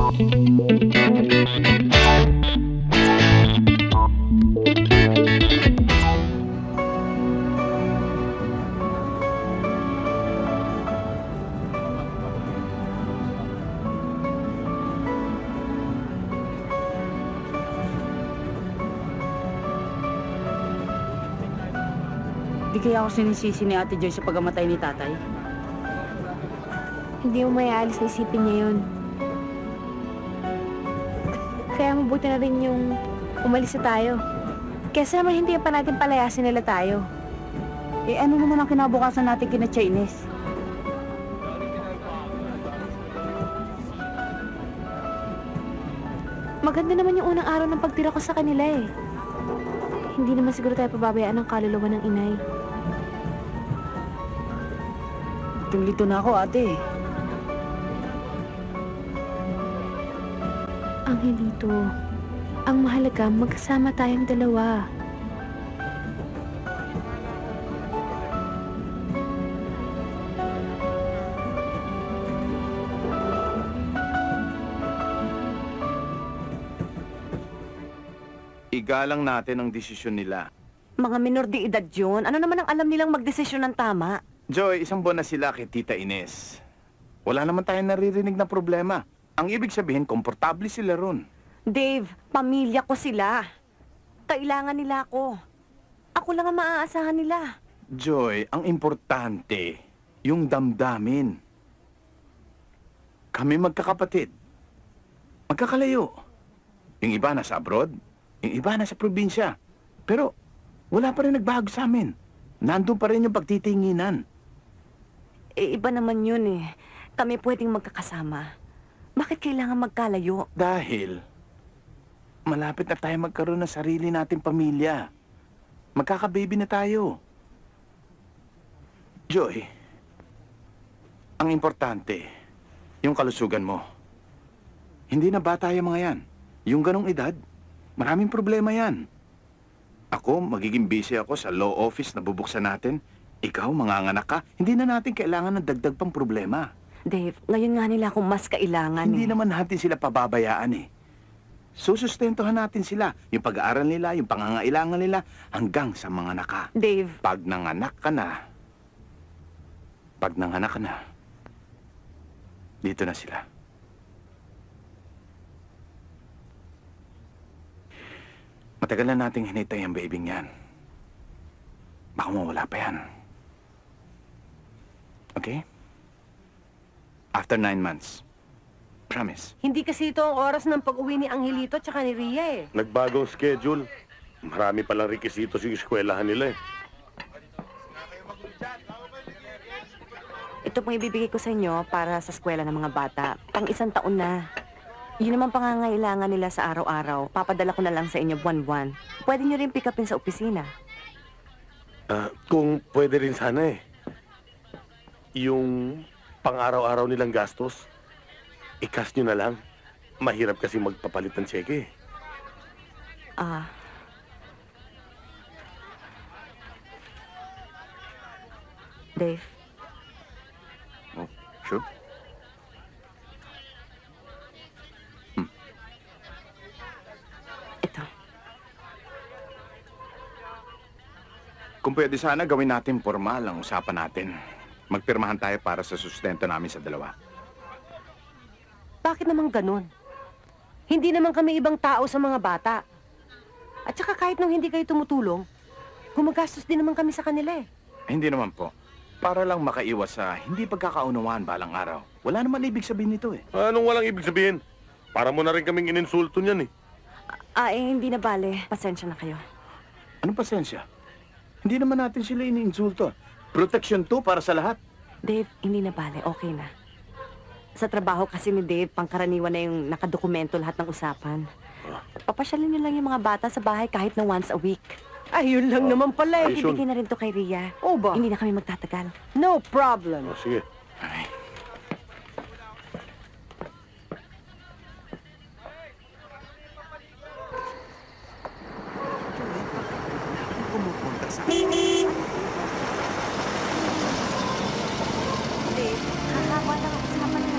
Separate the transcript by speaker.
Speaker 1: Di kaya ako sinisisi ni Ate Joy sa pagamatay ni tatay?
Speaker 2: Hindi mo mayaalis na isipin niya yun. Kaya mabuti na rin yung umalis na tayo. Kesa naman hindi pa natin palayasin nila tayo.
Speaker 1: Eh ano naman ang kinabukasan natin kina Chinese?
Speaker 2: Maganda naman yung unang araw ng pagtira ko sa kanila eh. Hindi naman siguro tayo pababayaan ng kaluluwa ng inay.
Speaker 1: Litong-lito na ako, ate.
Speaker 2: Angelito, ang mahalaga magkasama tayong dalawa.
Speaker 3: Igalang natin ang desisyon nila.
Speaker 4: Mga minor de edad yun. Ano naman ang alam nilang magdesisyon ng tama?
Speaker 3: Joy, isang buwan na sila kay Tita Ines. Wala naman tayong naririnig na problema. Ang ibig sabihin, komportable sila ron.
Speaker 4: Dave, pamilya ko sila. Kailangan nila ako. Ako lang ang maaasahan nila.
Speaker 3: Joy, ang importante, yung damdamin. Kami magkakapatid. Magkakalayo. Yung iba nasa abroad, yung iba nasa probinsya. Pero wala pa rin nagbago sa amin. Nandun pa rin yung pagtitinginan.
Speaker 4: Eh, iba naman yun eh. Kami pwedeng magkakasama. Bakit kailangan magkalayo?
Speaker 3: Dahil malapit na tayo magkaroon ng sarili nating pamilya. Magkaka-baby na tayo. Joy, ang importante, yung kalusugan mo. Hindi na bata yung mga yan. Yung ganong edad, maraming problema yan. Ako, magiging busy ako sa law office na bubuksan natin. Ikaw, manganganak ka. Hindi na natin kailangan ng dagdag pang problema.
Speaker 4: Dave, ngayon nga nila akong mas kailangan
Speaker 3: Hindi
Speaker 4: eh.
Speaker 3: naman natin sila pababayaan eh. Susustentuhan natin sila. Yung pag-aaral nila, yung pangangailangan nila, hanggang sa mga naka.
Speaker 4: Dave,
Speaker 3: Pag nanganak ka na, dito na sila. Matagal na nating hinintay ang babyng yan. Baka mawala pa yan. Okay? After 9 months. Promise.
Speaker 5: Hindi kasi ito ang oras ng pag-uwi ni Angelito tsaka ni Ria eh.
Speaker 6: Nagbagong schedule. Marami palang rekisitos yung eskwelahan nila eh.
Speaker 4: ito pong ibibigay ko sa inyo para sa eskwela ng mga bata. Pang 1 taon na. Yun naman pangangailangan nila sa araw-araw. Papadala ko na lang sa inyo buwan-buwan. Pwede nyo rin pick upin sa opisina.
Speaker 6: Kung pwede rin sana eh. Yung pang-araw-araw nilang gastos, i-cash nyo na lang. Mahirap kasi magpapalit ng cheque.
Speaker 4: Dave.
Speaker 3: Oh, sure.
Speaker 4: Ito.
Speaker 3: Kung pwede sana gawin natin formal ang usapan natin. Magpirmahan tayo para sa sustento namin sa dalawa.
Speaker 5: Bakit naman ganun? Hindi naman kami ibang tao sa mga bata. At saka kahit nung hindi kayo tumutulong, gumagastos din naman kami sa kanila eh.
Speaker 3: Hindi naman po. Para lang makaiwas sa hindi pagkakaunawaan balang araw. Wala naman ibig sabihin nito eh.
Speaker 6: Anong walang ibig sabihin? Para mo na rin kaming ininsulto niyan eh.
Speaker 4: Hindi na bale. Pasensya na kayo.
Speaker 3: Anong pasensya? Hindi naman natin sila iniinsulto. Protection to para sa lahat.
Speaker 4: Dave, hindi na bale. Okay na. Sa trabaho kasi ni Dave, pangkaraniwan na yung nakadokumento lahat ng usapan. Papasyalin niyo lang yung mga bata sa bahay kahit na once a week.
Speaker 5: Ayun lang naman pala eh.
Speaker 4: Ibigay na rin to kay Ria.
Speaker 5: Oh ba?
Speaker 4: Hindi na kami magtatagal.
Speaker 5: No problem.
Speaker 6: Sige.
Speaker 3: Ay. Pumupunta sa
Speaker 4: Dave, hahawa lang ako sa kapatid.